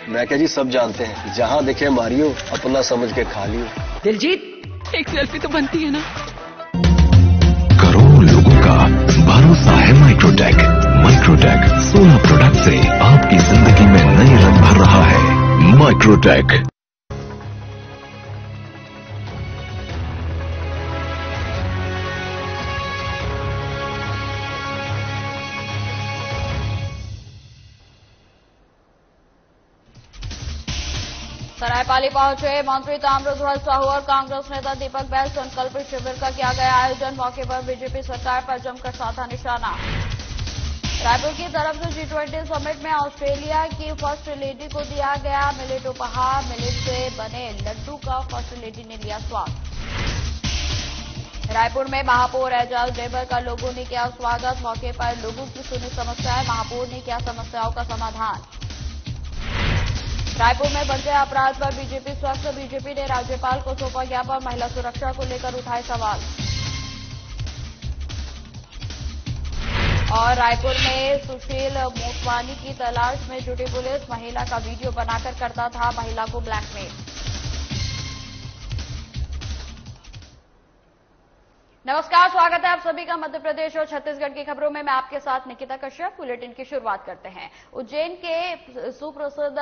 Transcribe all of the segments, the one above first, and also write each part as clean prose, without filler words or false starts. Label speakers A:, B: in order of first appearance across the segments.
A: मैं क्या जी, सब जानते हैं, जहाँ दिखे मारियो, अपना समझ के खा लियो।
B: दिलजीत, एक सेल्फी तो बनती है ना।
C: करोड़ों लोगों का भरोसा है माइक्रोटेक। माइक्रोटेक 16 प्रोडक्ट से आपकी जिंदगी में नई रंग भर रहा है। माइक्रोटेक।
D: सरायपाली पहुंचे मंत्री ताम्रध्वज साहू और कांग्रेस नेता दीपक बैल। संकल्प शिविर का किया गया आयोजन। मौके पर बीजेपी सरकार पर जमकर साधा निशाना। रायपुर की तरफ से G20 समिट में ऑस्ट्रेलिया की फर्स्ट लेडी को दिया गया मिलेट उपहार। मिलेट से बने लड्डू का फर्स्ट लेडी ने लिया स्वाद। रायपुर में महापौर एजाज डेबर का लोगों ने किया स्वागत। मौके पर लोगों की सुनी समस्याएं, महापौर ने किया समस्याओं का समाधान। रायपुर में बढ़ते अपराध पर बीजेपी सख्त। बीजेपी ने राज्यपाल को सौंपा ज्ञापन। महिला सुरक्षा को लेकर उठाए सवाल। और रायपुर में सुशील मोटवानी की तलाश में जुटी पुलिस। महिला का वीडियो बनाकर करता था महिला को ब्लैकमेल। नमस्कार, स्वागत है आप सभी का मध्य प्रदेश और छत्तीसगढ़ की खबरों में। मैं आपके साथ निकिता कश्यप। बुलेटिन की शुरुआत करते हैं। उज्जैन के सुप्रसिद्ध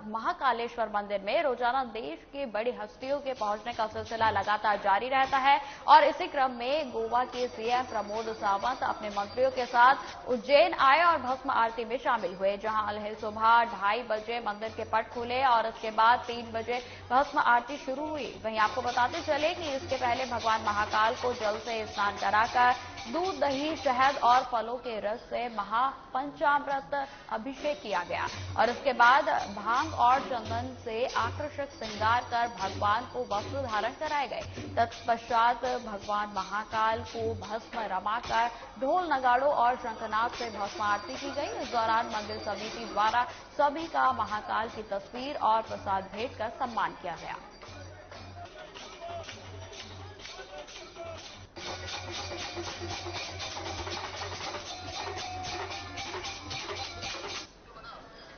D: महाकालेश्वर मंदिर में रोजाना देश की बड़ी हस्तियों के पहुंचने का सिलसिला लगातार जारी रहता है और इसी क्रम में गोवा के सीएम प्रमोद सावंत अपने मंत्रियों के साथ उज्जैन आए और भस्म आरती में शामिल हुए, जहां अलहे सुबह 2:30 बजे मंदिर के पट खुले और उसके बाद 3 बजे भस्म आरती शुरू हुई। वहीं आपको बताते चले कि इसके पहले भगवान महाकाल को जल से स्नान कराकर दूध, दही, शहद और फलों के रस से महापंचामृत अभिषेक किया गया और इसके बाद भांग और चंदन से आकर्षक श्रृंगार कर भगवान को वस्त्र धारण कराए गए। तत्पश्चात भगवान महाकाल को भस्म रमाकर ढोल, नगाड़ों और शंखनाद से भस्म आरती की गई। इस दौरान मंदिर समिति द्वारा सभी का महाकाल की तस्वीर और प्रसाद भेंट कर सम्मान किया गया।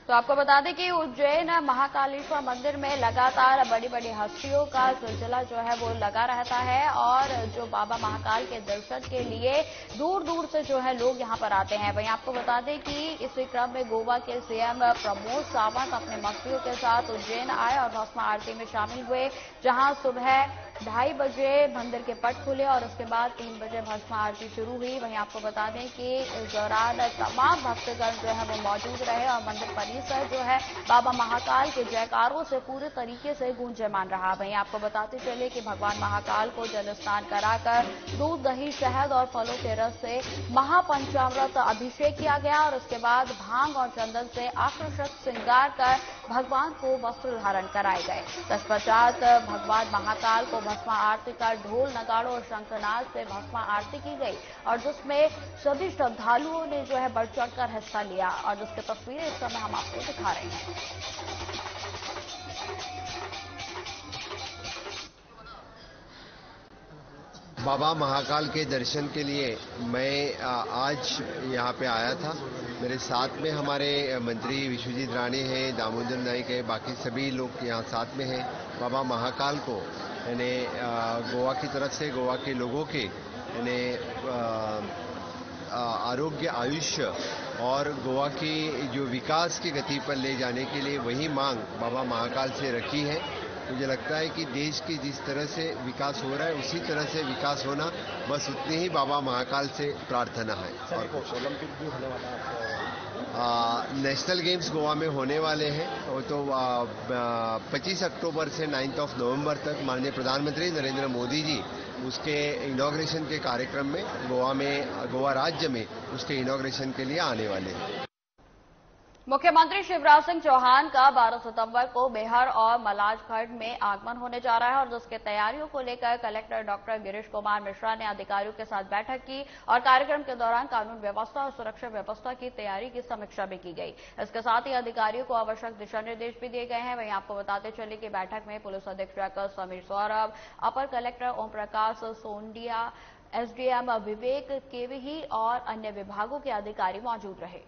D: तो आपको बता दें कि उज्जैन महाकालेश्वर मंदिर में लगातार बड़ी बड़ी हस्तियों का सिलसिला जो है वो लगा रहता है और जो बाबा महाकाल के दर्शन के लिए दूर दूर से जो है लोग यहां पर आते हैं। वहीं आपको बता दें कि इसी क्रम में गोवा के सीएम प्रमोद सावंत अपने मंत्रियों के साथ उज्जैन आए और भस्म आरती में शामिल हुए, जहां सुबह 2:30 बजे मंदिर के पट खुले और उसके बाद 3 बजे भस्म आरती शुरू हुई। वहीं आपको बता दें कि इस दौरान तमाम भक्तगण जो है वो मौजूद रहे और मंदिर परिसर जो है बाबा महाकाल के जयकारों से पूरे तरीके से गूंजयमान रहा। वहीं आपको बताते चले कि भगवान महाकाल को जल स्नान कराकर दूध, दही, शहद और फलों के रस से महापंचामृत अभिषेक किया गया और उसके बाद भांग और चंदन से आकर्षक श्रृंगार कर भगवान को वस्त्र धारण कराए गए। तत्पश्चात भगवान महाकाल को भस्म आरती कर ढोल, नगाड़ों और शंखनाद से भस्म आरती की गई और जिसमें सभी श्रद्धालुओं ने जो है बढ़ चढ़कर हिस्सा लिया और जिसकी तस्वीरें इस समय हम आपको दिखा रहे हैं।
E: बाबा महाकाल के दर्शन के लिए मैं आज यहाँ पे आया था। मेरे साथ में हमारे मंत्री विश्वजीत राणे हैं, दामोदर नाइक है, बाकी सभी लोग यहाँ साथ में हैं। बाबा महाकाल को यानी गोवा की तरफ से गोवा के लोगों के यानी आरोग्य, आयुष्य और गोवा की जो विकास की गति पर ले जाने के लिए वही मांग बाबा महाकाल से रखी है। मुझे लगता है कि देश की जिस तरह से विकास हो रहा है उसी तरह से विकास होना बस उतनी ही बाबा महाकाल से प्रार्थना है। और ओलंपिक भी होने वाला है, नेशनल गेम्स गोवा में होने वाले हैं। वो तो 25 अक्टूबर से 9 नवंबर तक माननीय प्रधानमंत्री नरेंद्र मोदी जी उसके इनॉग्रेशन के कार्यक्रम में गोवा राज्य में उसके इनॉग्रेशन के लिए आने वाले हैं।
D: मुख्यमंत्री शिवराज सिंह चौहान का 12 सितंबर को बेहर और मलाजखंड में आगमन होने जा रहा है और जिसके तैयारियों को लेकर कलेक्टर डॉक्टर गिरीश कुमार मिश्रा ने अधिकारियों के साथ बैठक की और कार्यक्रम के दौरान कानून व्यवस्था और सुरक्षा व्यवस्था की तैयारी की समीक्षा भी की गई। इसके साथ ही अधिकारियों को आवश्यक दिशा निर्देश भी दिए गए हैं। वहीं आपको बताते चले कि बैठक में पुलिस अधीक्षक समीर सौरभ, अपर कलेक्टर ओम प्रकाश सोंडिया, एसडीएम विवेक केवही और अन्य विभागों के अधिकारी मौजूद रहे।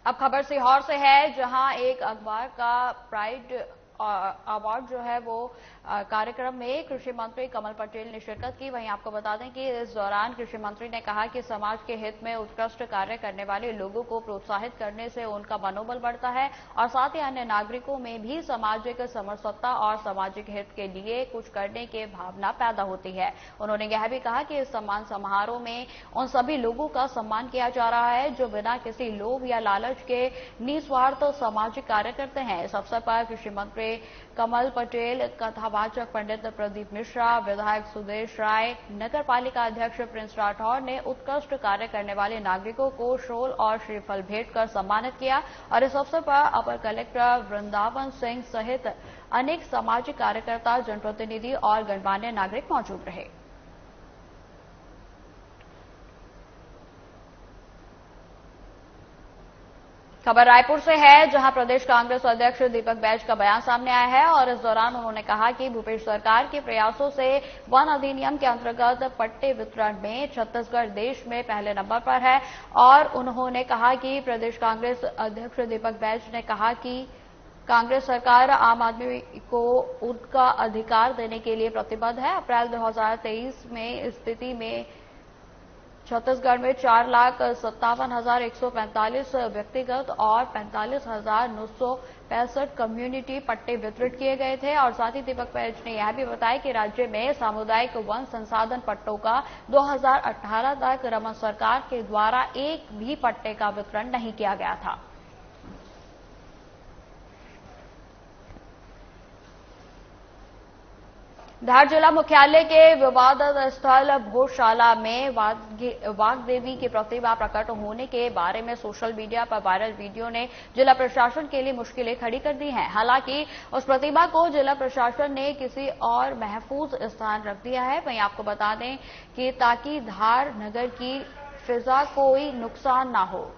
D: अब खबर सीहोर से है, जहां एक अखबार का प्राइड अवार्ड जो है वो कार्यक्रम में कृषि मंत्री कमल पटेल ने शिरकत की। वहीं आपको बता दें कि इस दौरान कृषि मंत्री ने कहा कि समाज के हित में उत्कृष्ट कार्य करने वाले लोगों को प्रोत्साहित करने से उनका मनोबल बढ़ता है और साथ ही अन्य नागरिकों में भी सामाजिक समरसता और सामाजिक हित के लिए कुछ करने की भावना पैदा होती है। उन्होंने यह भी कहा कि इस सम्मान समारोह में उन सभी लोगों का सम्मान किया जा रहा है जो बिना किसी लोभ या लालच के निस्वार्थ सामाजिक कार्य करते हैं। इस अवसर पर कृषि मंत्री कमल पटेल, कथावाचक पंडित प्रदीप मिश्रा, विधायक सुदेश राय, नगर पालिका अध्यक्ष प्रिंस राठौर ने उत्कृष्ट कार्य करने वाले नागरिकों को शॉल और श्रीफल भेंट कर सम्मानित किया और इस अवसर पर अपर कलेक्टर वृंदावन सिंह सहित अनेक सामाजिक कार्यकर्ता, जनप्रतिनिधि और गणमान्य नागरिक मौजूद रहे। खबर रायपुर से है, जहां प्रदेश कांग्रेस अध्यक्ष दीपक बैज का बयान सामने आया है और इस दौरान उन्होंने कहा कि भूपेश सरकार के प्रयासों से वन अधिनियम के अंतर्गत पट्टे वितरण में छत्तीसगढ़ देश में पहले नंबर पर है और उन्होंने कहा कि प्रदेश कांग्रेस अध्यक्ष दीपक बैज ने कहा कि कांग्रेस सरकार आम आदमी को उनका अधिकार देने के लिए प्रतिबद्ध है। अप्रैल 2023 में स्थिति में छत्तीसगढ़ में 4,57,145 व्यक्तिगत और 45,965 कम्युनिटी पट्टे वितरित किए गए थे और साथ ही दीपक बैज ने यह भी बताया कि राज्य में सामुदायिक वन संसाधन पट्टों का 2018 तक रमन सरकार के द्वारा एक भी पट्टे का वितरण नहीं किया गया था। धार जिला मुख्यालय के विवादित स्थल भोजशाला में वाग्देवी की प्रतिमा प्रकट होने के बारे में सोशल मीडिया पर वायरल वीडियो ने जिला प्रशासन के लिए मुश्किलें खड़ी कर दी हैं। हालांकि उस प्रतिमा को जिला प्रशासन ने किसी और महफूज स्थान रख दिया है। वहीं आपको बता दें कि ताकि धार नगर की फिजा कोई नुकसान ना हो।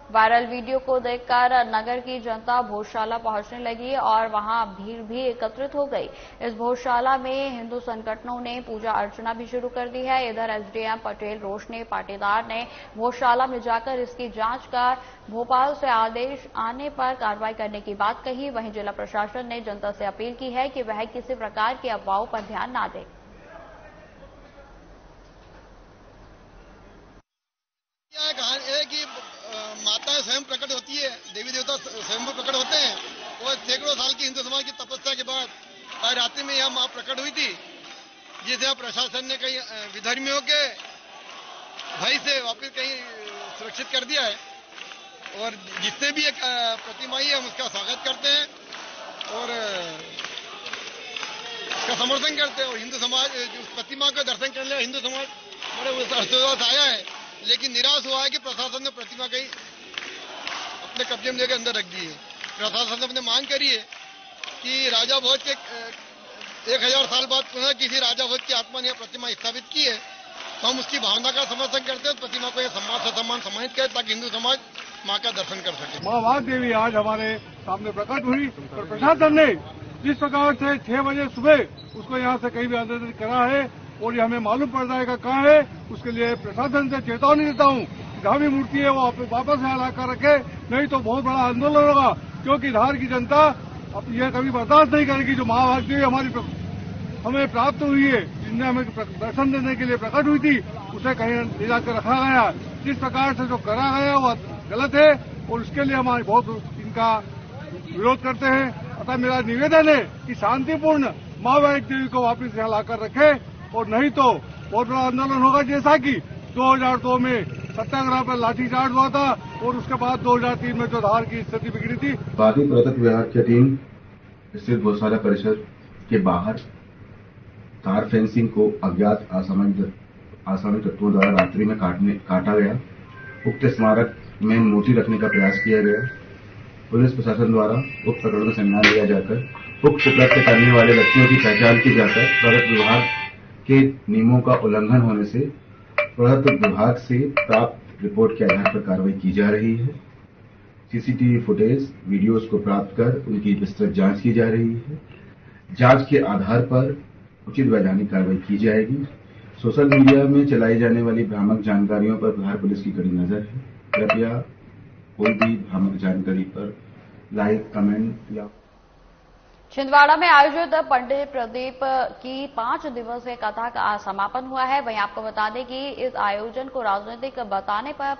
D: वायरल वीडियो को देखकर नगर की जनता भोजशाला पहुंचने लगी और वहां भीड़ भी एकत्रित हो गई। इस भोजशाला में हिंदू संगठनों ने पूजा अर्चना भी शुरू कर दी है। इधर एसडीएम पटेल रोशनी पाटीदार ने भोजशाला में जाकर इसकी जांच कर भोपाल से आदेश आने पर कार्रवाई करने की बात कही। वहीं जिला प्रशासन ने जनता से अपील की है कि वह किसी प्रकार की अफवाहों पर ध्यान न दे।
F: माता स्वयं प्रकट होती है, देवी देवता स्वयं प्रकट होते हैं और सैकड़ों साल की हिंदू समाज की तपस्या के बाद आज रात्रि में यह मां प्रकट हुई थी, जिसे प्रशासन ने कहीं विधर्मियों के भय से वापस कहीं सुरक्षित कर दिया है और जिससे भी एक प्रतिमा है हम उसका स्वागत करते हैं और उसका समर्थन करते हैं और हिंदू समाज उस प्रतिमा का दर्शन करने हिंदू समाज बड़े हर्षोल्लास आया है, लेकिन निराश हुआ है कि प्रशासन ने प्रतिमा कहीं अपने कब्जे में लेकर अंदर रख दी है। प्रशासन ने अपने मांग करी है कि राजा भोज के 1000 साल बाद पुनः किसी राजा भोज की आत्मा ने प्रतिमा स्थापित की है, तो हम उसकी भावना का समर्थन करते हैं। प्रतिमा को सम्मानित करें ताकि हिंदू समाज माँ का दर्शन कर सके।
G: माँ वाग्देवी आज हमारे सामने प्रकट हुई और प्रशासन ने जिस प्रकार से 6 बजे सुबह उसको यहाँ से कहीं भी आंदोलन करा है और ये हमें मालूम पड़ जाएगा कहाँ है, उसके लिए प्रशासन से चेतावनी देता हूँ। जहाँ भी मूर्ति है वो वापस यहाँ लाकर रखे, नहीं तो बहुत बड़ा आंदोलन होगा, क्योंकि धार की जनता अब यह कभी बर्दाश्त नहीं करेगी। जो माँ वाग्देवी हमें प्राप्त हुई है, जिनने हमें दर्शन देने के लिए प्रकट हुई थी, उसे कहीं ले जाकर रखा गया। जिस प्रकार से जो करा गया वो गलत है और उसके लिए हमारे बहुत इनका विरोध करते हैं। अतः मेरा निवेदन है कि शांतिपूर्ण माँ वाग्देवी को वापस यहाँ लाकर रखे और नहीं तो बहुत बड़ा आंदोलन होगा, जैसा कि 2002 में सत्याग्रह पर लाठीचार्ज हुआ था और उसके बाद 2003 में जो धार की स्थिति बिगड़ी थी।
H: खाद्य पुरातत्व विभाग की टीम स्थित गौशाला परिसर के बाहर तार फेंसिंग को अज्ञात असामाजिक तत्वों द्वारा रात्रि में काटा गया। उक्त स्मारक में मूर्ति रखने का प्रयास किया गया। पुलिस प्रशासन द्वारा उक्त प्रकरण में संज्ञान लिया जाकर उक्त कृत्य करने वाले व्यक्तियों की पहचान की जाकर पुरातत्व विभाग के नियमों का उल्लंघन होने से पुरातत्व विभाग से प्राप्त रिपोर्ट के आधार पर कार्रवाई की जा रही है। सीसीटीवी फुटेज, वीडियोस को प्राप्त कर उनकी विस्तृत जांच की जा रही है। जांच के आधार पर उचित वैधानिक कार्रवाई की जाएगी। सोशल मीडिया में चलाई जाने वाली भ्रामक जानकारियों पर बिहार पुलिस की कड़ी नजर है। कृपया कोई भी भ्रामक जानकारी पर लाइक, कमेंट या
D: छिंदवाड़ा में आयोजित पंडित प्रदीप की 5 दिवसीय कथा का आज समापन हुआ है। वहीं आपको बता दें कि इस आयोजन को राजनीतिक बताने पर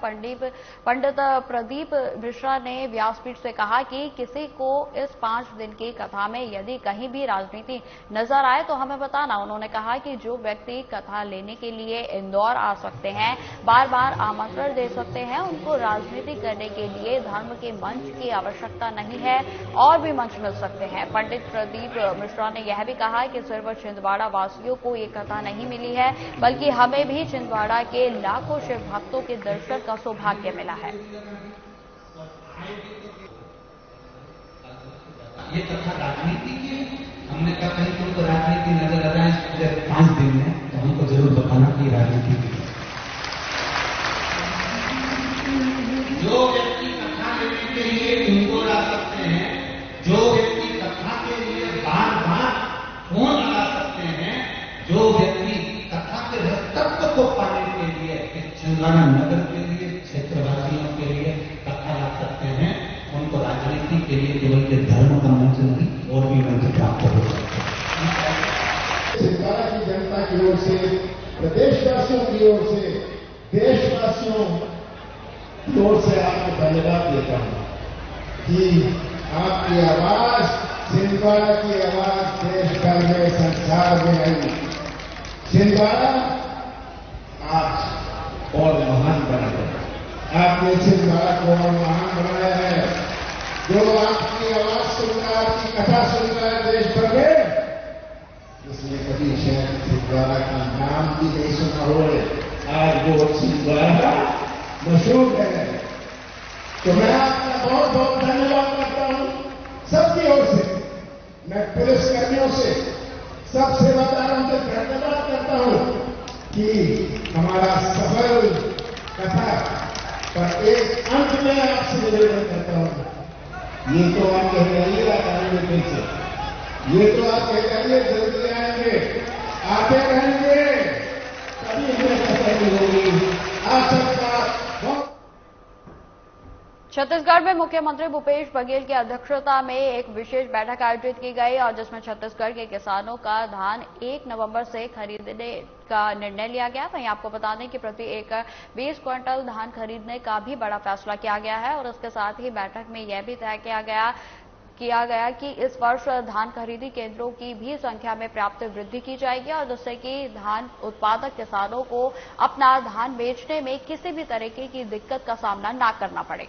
D: पंडित प्रदीप मिश्रा ने व्यासपीठ से कहा कि किसी को इस 5 दिन की कथा में यदि कहीं भी राजनीति नजर आए तो हमें बताना। उन्होंने कहा कि जो व्यक्ति कथा लेने के लिए इंदौर आ सकते हैं, बार बार आमंत्रण दे सकते हैं, उनको राजनीति करने के लिए धर्म के मंच की आवश्यकता नहीं है, और भी मंच मिल सकते हैं। पंडित प्रदीप मिश्रा ने यह भी कहा कि सिर्फ छिंदवाड़ा वासियों को ये कथा नहीं मिली है, बल्कि हमें भी छिंदवाड़ा के लाखों शिव भक्तों के दर्शन का सौभाग्य मिला है।
I: ये कथा राजनीति की है। हमने कहा कहीं तुमको राजनीति नजर आ रहा है 5 दिन में, तो हमको जरूर बताना कि राजनीति की है। जो व्यक्ति कथा लेने के लिए इंदौर आ सकते हैं, जो व्यक्ति कथा के लिए बार बार फोन लगा सकते हैं, जो व्यक्ति कथा के तत्व को पाने के लिए छिंदवाड़ा नगर के लिए, क्षेत्रवासियों के लिए कथा ला सकते हैं, उनको राजनीति के लिए केवल के धर्म का मंच नहीं और भी मंच प्राप्त हो सकते हैं।
J: छिंदवाड़ा की जनता की ओर से, प्रदेशवासियों की ओर से, देशवासियों की ओर से आपको धन्यवाद देता हूं कि आपकी आवाज, छिंदवाड़ा की आवाज देश भर में, संसार में आई। छिंदवाड़ा आज और महान बना है। आपने छिंदवाड़ा को और महान बनाया है। जो आपकी आवाज सुन रहा है, आपकी कथा सुन रहा है देश भर में, उसने कभी शायद छिंदवाड़ा का नाम भी नहीं सुना हो, आज वो छिंदवाड़ा मशहूर है। तो मैं आपका बहुत बहुत धन्यवाद करता हूं सबकी ओर से। मैं पुलिसकर्मियों से, सब सेवादारों से धन्यवाद करता हूं कि हमारा सफल कथा पर एक अंत में आपसे निवेदन करता हूं। ये तो आप कह रहिए आगामी दिन से, ये तो आप कह रहिए जल्दी आएंगे, आते रहेंगे, कभी हमें कथा नहीं होगी। आप सबका बहुत।
D: छत्तीसगढ़ में मुख्यमंत्री भूपेश बघेल की अध्यक्षता में एक विशेष बैठक आयोजित की गई और जिसमें छत्तीसगढ़ के किसानों का धान 1 नवंबर से खरीदने का निर्णय लिया गया। वहीं आपको बता दें कि प्रति एकड़ 20 क्विंटल धान खरीदने का भी बड़ा फैसला किया गया है और इसके साथ ही बैठक में यह भी तय किया गया कि इस वर्ष धान खरीदी केंद्रों की भी संख्या में पर्याप्त वृद्धि की जाएगी और जिससे कि धान उत्पादक किसानों को अपना धान बेचने में किसी भी तरीके की दिक्कत का सामना न करना पड़े।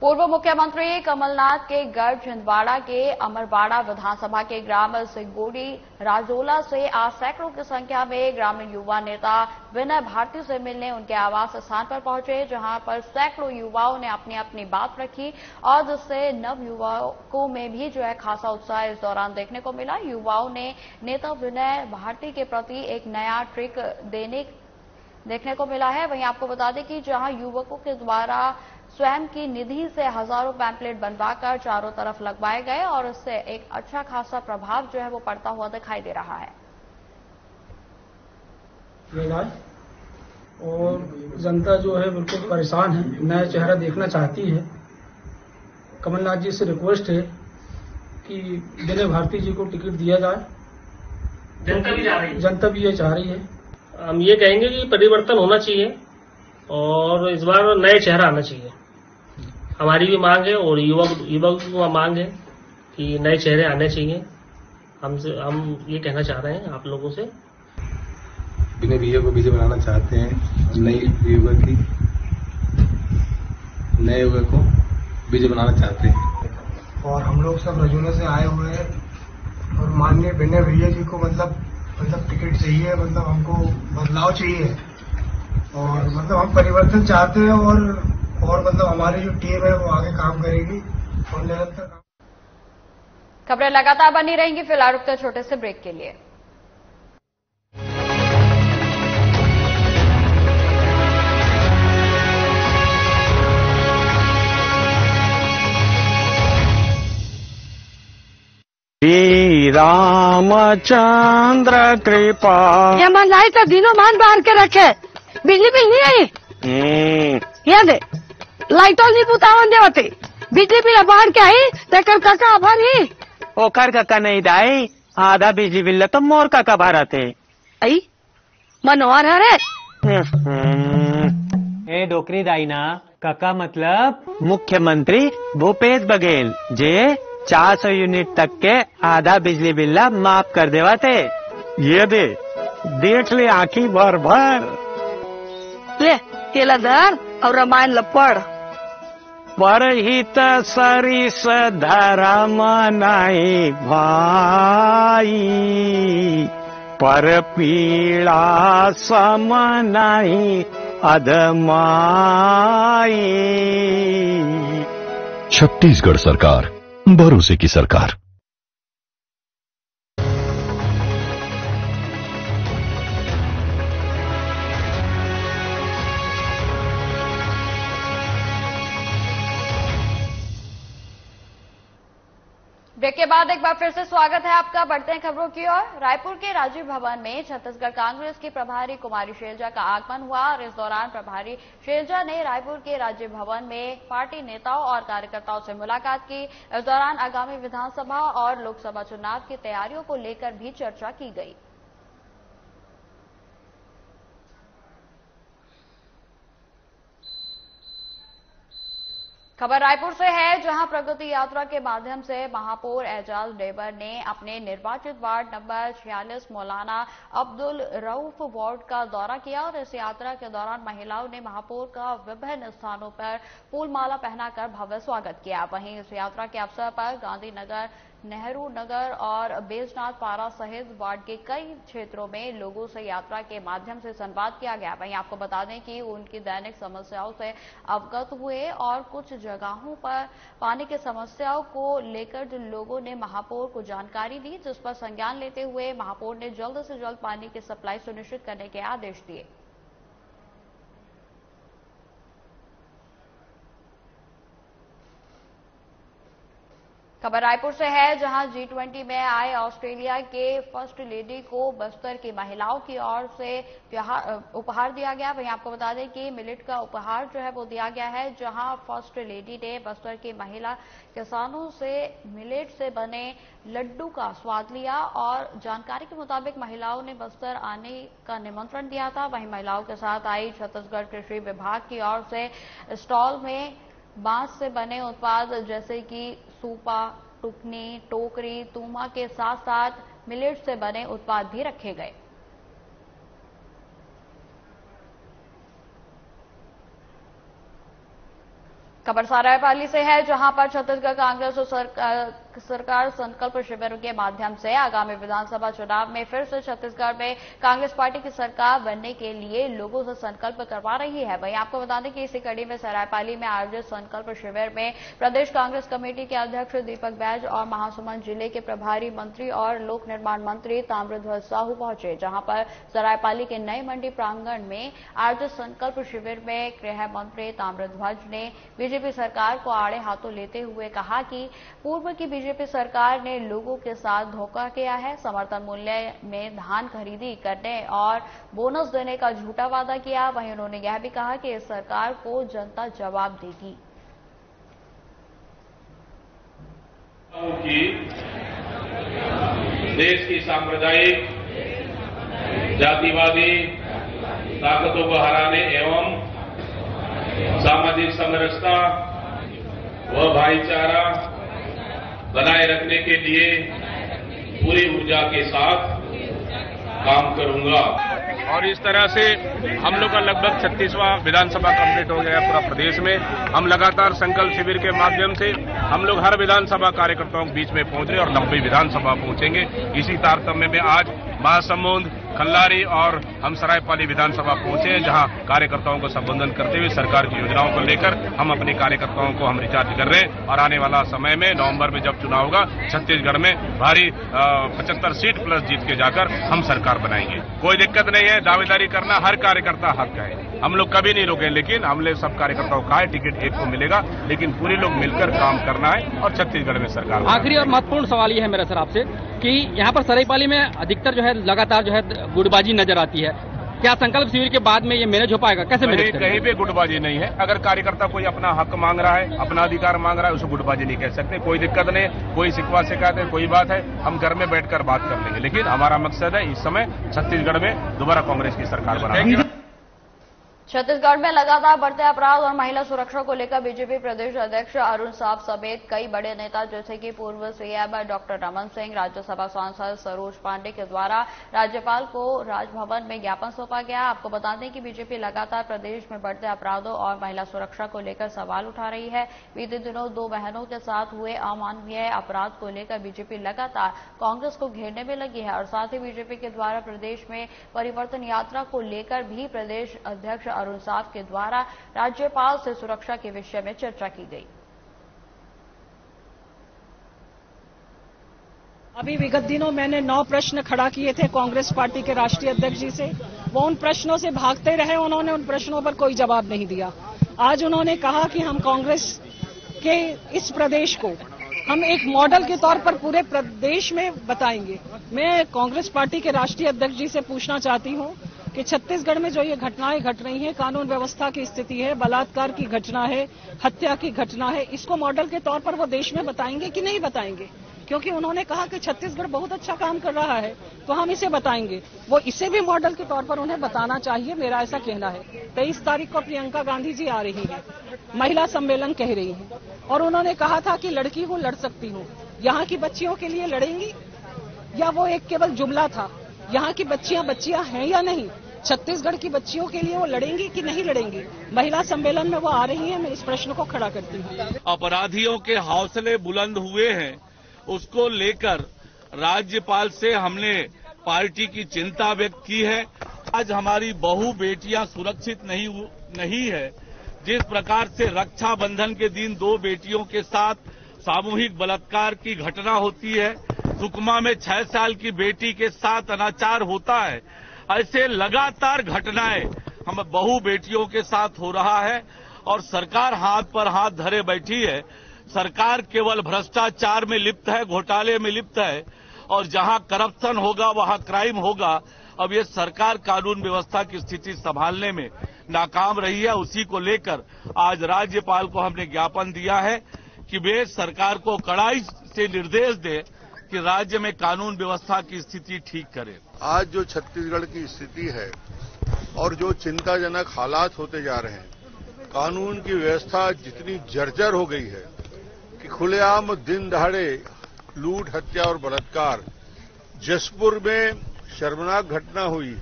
D: पूर्व मुख्यमंत्री कमलनाथ के गढ़ छिंदवाड़ा के अमरवाड़ा विधानसभा के ग्राम सिंगोड़ी राजोला से आज सैकड़ों की संख्या में ग्रामीण युवा नेता विनय भारती से मिलने उनके आवास स्थान पर पहुंचे, जहां पर सैकड़ों युवाओं ने अपनी अपनी बात रखी और जिससे नव युवकों में भी जो है खासा उत्साह इस दौरान देखने को मिला। युवाओं ने नेता विनय भारती के प्रति एक नया ट्रिक देखने को मिला है। वहीं आपको बता दें कि जहां युवकों के द्वारा स्वयं की निधि से हजारों पैम्पलेट बनवाकर चारों तरफ लगवाए गए और इससे एक अच्छा खासा प्रभाव जो है वो पड़ता हुआ दिखाई दे रहा है।
K: और जनता जो है बिल्कुल परेशान है, नया चेहरा देखना चाहती है। कमलनाथ जी से रिक्वेस्ट है कि विनय भारती जी को टिकट दिया जाए। जनता भी ये चाह रही है।
L: हम ये कहेंगे कि परिवर्तन होना चाहिए और इस बार नए चेहरा आना चाहिए। हमारी भी मांग है और युवक की मांग है कि नए चेहरे आने चाहिए। हम ये कहना चाह रहे हैं आप लोगों से।
M: विनय भैया को विजय बनाना चाहते हैं, नए युवक को विजय बनाना चाहते हैं।
N: और हम लोग सब रजोले से आए हुए हैं और माननीय विनय भैया जी को मतलब टिकट चाहिए, मतलब हमको बदलाव चाहिए और मतलब हम परिवर्तन चाहते हैं और मतलब हमारी जो टीम है वो आगे काम करेगी और निरंतर।
D: खबरें लगातार बनी रहेंगी। फिलहाल रुकते हैं छोटे से ब्रेक के लिए।
O: श्री रामचंद्र कृपा
P: ये मन लाई तो दिनों मान बांध के रखे, बिजली बिल नहीं आई याद है लाइटों नहीं पुतावन देवते बिजली बिल बाहर क्या है तेकर काका आभारी
O: ओकर काका नहीं दाई आधा बिजली बिल तो मोर काका भारत है
P: आई मनोहर है
O: ए डोकरी दाई ना काका मतलब मुख्यमंत्री भूपेश बघेल जे 400 यूनिट तक के आधा बिजली बिल माफ कर देवा थे।
Q: ये देख ले आँखी भर भर
P: ले केला धर और रामायण लपड़
Q: परहित सरिस धर्म नहीं भाई पर पीड़ा सम नहीं अधमाई।
C: छत्तीसगढ़ सरकार, भरोसे की सरकार।
D: ब्रेक के बाद एक बार फिर से स्वागत है आपका। बढ़ते हैं खबरों की ओर। रायपुर के राजीव भवन में छत्तीसगढ़ कांग्रेस की प्रभारी कुमारी शैलजा का आगमन हुआ और इस दौरान प्रभारी शैलजा ने रायपुर के राजीव भवन में पार्टी नेताओं और कार्यकर्ताओं से मुलाकात की। इस दौरान आगामी विधानसभा और लोकसभा चुनाव की तैयारियों को लेकर भी चर्चा की गई। खबर रायपुर से है, जहां प्रगति यात्रा के माध्यम से महापौर एजाज डेबर ने अपने निर्वाचित वार्ड नंबर 46 मौलाना अब्दुल रऊफ वार्ड का दौरा किया और इस यात्रा के दौरान महिलाओं ने महापौर का विभिन्न स्थानों पर फूलमाला पहनाकर भव्य स्वागत किया। वहीं इस यात्रा के अवसर पर गांधीनगर, नेहरू नगर और बेजनाथ पारा सहित वार्ड के कई क्षेत्रों में लोगों से यात्रा के माध्यम से संवाद किया गया। वहीं आपको बता दें कि उनकी दैनिक समस्याओं से अवगत हुए और कुछ जगहों पर पानी की समस्याओं को लेकर जो लोगों ने महापौर को जानकारी दी, जिस पर संज्ञान लेते हुए महापौर ने जल्द से जल्द पानी की सप्लाई सुनिश्चित करने के आदेश दिए। खबर रायपुर से है, जहां G20 में आए ऑस्ट्रेलिया के फर्स्ट लेडी को बस्तर की महिलाओं की ओर से उपहार दिया गया। वहीं आपको बता दें कि मिलेट का उपहार जो है वो दिया गया है, जहां फर्स्ट लेडी ने बस्तर की महिला किसानों से मिलेट से बने लड्डू का स्वाद लिया और जानकारी के मुताबिक महिलाओं ने बस्तर आने का निमंत्रण दिया था। वहीं महिलाओं के साथ आई छत्तीसगढ़ कृषि विभाग की ओर से स्टॉल में बांस से बने उत्पाद जैसे कि सूपा, टुकनी, टोकरी, तूमा के साथ साथ मिलेट से बने उत्पाद भी रखे गए। खबर सरायपाली से है, जहां पर छत्तीसगढ़ कांग्रेस और सरकार संकल्प शिविर के माध्यम से आगामी विधानसभा चुनाव में फिर से छत्तीसगढ़ में कांग्रेस पार्टी की सरकार बनने के लिए लोगों से संकल्प करवा रही है। वहीं आपको बता दें कि इसी कड़ी में सरायपाली में आयोजित संकल्प शिविर में प्रदेश कांग्रेस कमेटी के अध्यक्ष दीपक बैज और महासमुंद जिले के प्रभारी मंत्री और लोक निर्माण मंत्री ताम्रध्वज साहू पहुंचे, जहां पर सरायपाली के नई मंडी प्रांगण में आयोजित संकल्प शिविर में गृह मंत्री ताम्रध्वज ने बीजेपी सरकार को आड़े हाथों लेते हुए कहा कि पूर्व की बीजेपी सरकार ने लोगों के साथ धोखा किया है, समर्थन मूल्य में धान खरीदी करने और बोनस देने का झूठा वादा किया। वहीं उन्होंने यह भी कहा कि इस सरकार को जनता जवाब देगी।
R: देश की सांप्रदायिक, जातिवादी ताकतों को हराने एवं सामाजिक समरसता व भाईचारा बनाए रखने के लिए पूरी ऊर्जा के साथ काम करूंगा।
S: और इस तरह से हम लोग का लगभग 36वां विधानसभा कंप्लीट हो गया पूरा प्रदेश में। हम लगातार संकल्प शिविर के माध्यम से हम लोग हर विधानसभा कार्यकर्ताओं के बीच में पहुंच रहे और 90 विधानसभा पहुंचेंगे। इसी तारतम्य में आज महासमुंद, खल्लारी और हम सरायपाली विधानसभा पहुंचे हैं, जहां कार्यकर्ताओं को संबोधन करते हुए सरकार की योजनाओं को लेकर हम अपने कार्यकर्ताओं को हम रिचार्ज कर रहे हैं। और आने वाला समय में नवंबर में जब चुनाव होगा, छत्तीसगढ़ में भारी 75 सीट प्लस जीत के जाकर हम सरकार बनाएंगे। कोई दिक्कत नहीं है, दावेदारी करना हर कार्यकर्ता हक है, हम लोग कभी नहीं रोके। लेकिन हमने सब कार्यकर्ताओं का है, टिकट एक को मिलेगा, लेकिन पूरे लोग मिलकर काम करना है और छत्तीसगढ़ में सरकार।
T: आखिरी और महत्वपूर्ण सवाल यह है मेरा सर आपसे कि यहाँ पर सरायपाली में अधिकतर जो है लगातार जो है गुटबाजी नजर आती है, क्या संकल्प शिविर के बाद में ये मैनेज हो पाएगा? कैसे मैनेज करेंगे?
S: कहीं भी गुटबाजी नहीं है। अगर कार्यकर्ता कोई अपना हक मांग रहा है, अपना अधिकार मांग रहा है, उसे गुटबाजी नहीं कह सकते। कोई दिक्कत नहीं, कोई शिकवा शिकायत है, कोई बात है, हम घर में बैठकर बात कर लेंगे। लेकिन हमारा मकसद है इस समय छत्तीसगढ़ में दोबारा कांग्रेस की सरकार बनाना।
D: छत्तीसगढ़ में लगातार बढ़ते अपराध और महिला सुरक्षा को लेकर बीजेपी प्रदेश अध्यक्ष अरुण साव समेत कई बड़े नेता जैसे कि पूर्व सीएम डॉक्टर रमन सिंह, राज्यसभा सांसद सरोज पांडे के द्वारा राज्यपाल को राजभवन में ज्ञापन सौंपा गया। आपको बता दें कि बीजेपी लगातार प्रदेश में बढ़ते अपराधों और महिला सुरक्षा को लेकर सवाल उठा रही है। बीते दिनों 2 बहनों के साथ हुए अमानवीय अपराध को लेकर बीजेपी लगातार कांग्रेस को घेरने में लगी है और साथ ही बीजेपी के द्वारा प्रदेश में परिवर्तन यात्रा को लेकर भी प्रदेश अध्यक्ष अरुण साव के द्वारा राज्यपाल से सुरक्षा के विषय में चर्चा की गई।
U: अभी विगत दिनों मैंने 9 प्रश्न खड़ा किए थे कांग्रेस पार्टी के राष्ट्रीय अध्यक्ष जी से। वो उन प्रश्नों से भागते रहे, उन्होंने उन प्रश्नों पर कोई जवाब नहीं दिया। आज उन्होंने कहा कि हम कांग्रेस के इस प्रदेश को हम एक मॉडल के तौर पर पूरे प्रदेश में बताएंगे। मैं कांग्रेस पार्टी के राष्ट्रीय अध्यक्ष जी से पूछना चाहती हूं कि छत्तीसगढ़ में जो ये घटनाएं घट रही हैं, कानून व्यवस्था की स्थिति है, बलात्कार की घटना है, हत्या की घटना है, इसको मॉडल के तौर पर वो देश में बताएंगे कि नहीं बताएंगे? क्योंकि उन्होंने कहा कि छत्तीसगढ़ बहुत अच्छा काम कर रहा है तो हम इसे बताएंगे। वो इसे भी मॉडल के तौर पर उन्हें बताना चाहिए, मेरा ऐसा कहना है। 23 तारीख को प्रियंका गांधी जी आ रही हैं, महिला सम्मेलन कह रही हैं और उन्होंने कहा था कि लड़की हूं, लड़ सकती हूं। यहाँ की बच्चियों के लिए लड़ेंगी या वो एक केवल जुमला था? यहाँ की बच्चियां हैं या नहीं? छत्तीसगढ़ की बच्चियों के लिए वो लड़ेंगी कि नहीं लड़ेंगी? महिला सम्मेलन में वो आ रही है, मैं इस प्रश्न को खड़ा करती हूँ।
V: अपराधियों के हौसले बुलंद हुए हैं, उसको लेकर राज्यपाल से हमने पार्टी की चिंता व्यक्त की है। आज हमारी बहू बेटियां सुरक्षित नहीं है। जिस प्रकार से रक्षाबंधन के दिन 2 बेटियों के साथ सामूहिक बलात्कार की घटना होती है, सुकमा में 6 साल की बेटी के साथ अनाचार होता है, ऐसे लगातार घटनाएं हम बहू बेटियों के साथ हो रहा है और सरकार हाथ पर हाथ धरे बैठी है। सरकार केवल भ्रष्टाचार में लिप्त है, घोटाले में लिप्त है और जहां करप्शन होगा वहां क्राइम होगा। अब ये सरकार कानून व्यवस्था की स्थिति संभालने में नाकाम रही है। उसी को लेकर आज राज्यपाल को हमने ज्ञापन दिया है कि वे सरकार को कड़ाई से निर्देश दें कि राज्य में कानून व्यवस्था की स्थिति ठीक करे।
W: आज जो छत्तीसगढ़ की स्थिति है और जो चिंताजनक हालात होते जा रहे हैं, कानून की व्यवस्था जितनी जर्जर हो गई है कि खुलेआम दिन दहाड़े लूट, हत्या और बलात्कार। जसपुर में शर्मनाक घटना हुई,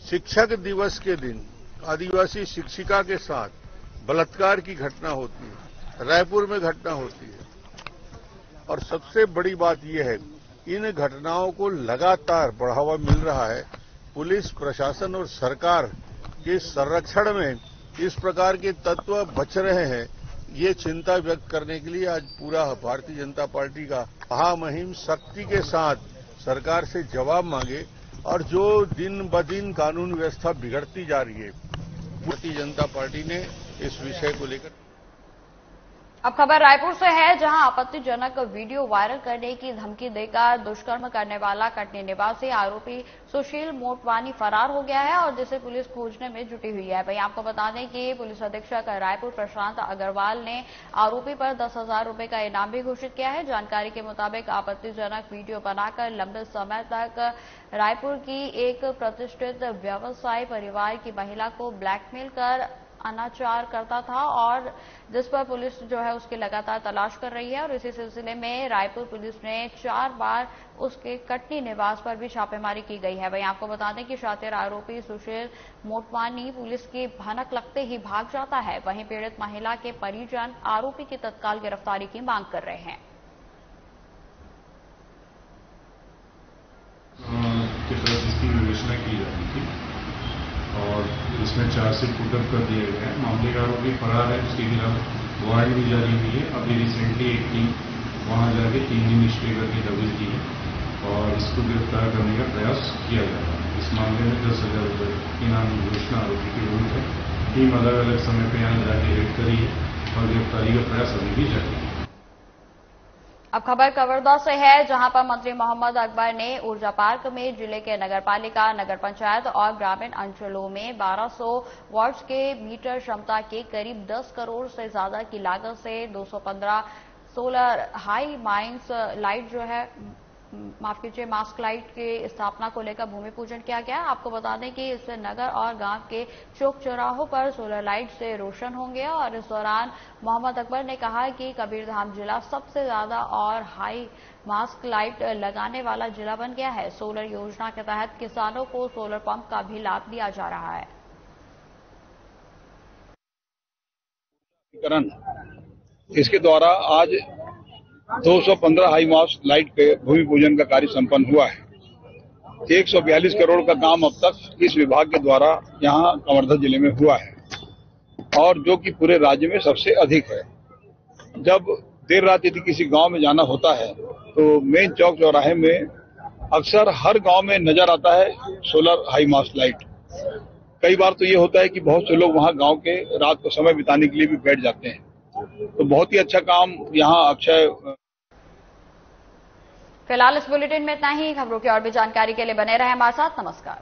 W: शिक्षक दिवस के दिन आदिवासी शिक्षिका के साथ बलात्कार की घटना होती है, रायपुर में घटना होती है। और सबसे बड़ी बात यह है, इन घटनाओं को लगातार बढ़ावा मिल रहा है। पुलिस प्रशासन और सरकार के संरक्षण में इस प्रकार के तत्व बच रहे हैं, ये चिंता व्यक्त करने के लिए आज पूरा भारतीय जनता पार्टी का महामहिम शक्ति के साथ सरकार से जवाब मांगे। और जो दिन ब दिन कानून व्यवस्था बिगड़ती जा रही है, भारतीय जनता पार्टी ने इस विषय को लेकर।
D: अब खबर रायपुर से है, जहां आपत्तिजनक वीडियो वायरल करने की धमकी देकर दुष्कर्म करने वाला कटनी निवासी आरोपी सुशील मोटवानी फरार हो गया है और जिसे पुलिस खोजने में जुटी हुई है। वहीं आपको बता दें कि पुलिस अधीक्षक रायपुर प्रशांत अग्रवाल ने आरोपी पर 10,000 रुपए का इनाम भी घोषित किया है। जानकारी के मुताबिक आपत्तिजनक वीडियो बनाकर लंबे समय तक रायपुर की एक प्रतिष्ठित व्यवसायी परिवार की महिला को ब्लैकमेल कर अनाचार करता था और जिस पर पुलिस जो है उसकी लगातार तलाश कर रही है। और इसी सिलसिले में रायपुर पुलिस ने 4 बार उसके कटनी निवास पर भी छापेमारी की गई है। वहीं आपको बता दें कि शातिर आरोपी सुशील मोटवानी पुलिस की भनक लगते ही भाग जाता है। वहीं पीड़ित महिला के परिजन आरोपी की तत्काल गिरफ्तारी की मांग कर रहे हैं।
X: विवेचना की जा रही थी और इसमें चार्जशीट पुटअप कर दिया गया है। मामले का आरोपी फरार है, उसके खिलाफ वारंट भी जारी हुई है। अभी रिसेंटली एक टीम वहां जाके 3 दिन स्टे करके दबिश दी है और इसको गिरफ्तार करने का प्रयास किया जा रहा है। इस मामले में 10,000 रुपये इनाम घोषणा आरोपी की हुई है। टीम अलग अलग समय पर यहाँ जाके रेड करी है और गिरफ्तारी का प्रयास अभी भी जारी है।
D: अब खबर कवर्धा से है, जहां पर मंत्री मोहम्मद अकबर ने ऊर्जा पार्क में जिले के नगरपालिका, नगर पंचायत और ग्रामीण अंचलों में 1200 वाट्स के मीटर क्षमता के करीब 10 करोड़ से ज्यादा की लागत से 215 सोलर हाई माइंस लाइट जो है माफ कीजिए मास्क लाइट की स्थापना को लेकर भूमि पूजन किया गया। आपको बता दें कि इससे नगर और गांव के चौक चौराहों पर सोलर लाइट से रोशन होंगे। और इस दौरान मोहम्मद अकबर ने कहा कि कबीरधाम जिला सबसे ज्यादा और हाई मास्क लाइट लगाने वाला जिला बन गया है। सोलर योजना के तहत किसानों को सोलर पंप का भी लाभ दिया जा रहा है।
A: इसके द्वारा आज 215 हाई मास्क लाइट के भूमि पूजन का कार्य संपन्न हुआ है। 142 करोड़ का काम अब तक इस विभाग के द्वारा यहां कवर्धा जिले में हुआ है और जो कि पूरे राज्य में सबसे अधिक है। जब देर रात यदि किसी गांव में जाना होता है तो मेन चौक चौराहे में अक्सर हर गांव में नजर आता है सोलर हाई मास्क लाइट। कई बार तो ये होता है कि बहुत से लोग वहां गांव के रात को समय बिताने के लिए भी बैठ जाते हैं। तो बहुत ही अच्छा काम यहाँ अक्षय।
D: फिलहाल इस बुलेटिन में इतना ही। खबरों की और भी जानकारी के लिए बने रहें हमारे साथ। नमस्कार।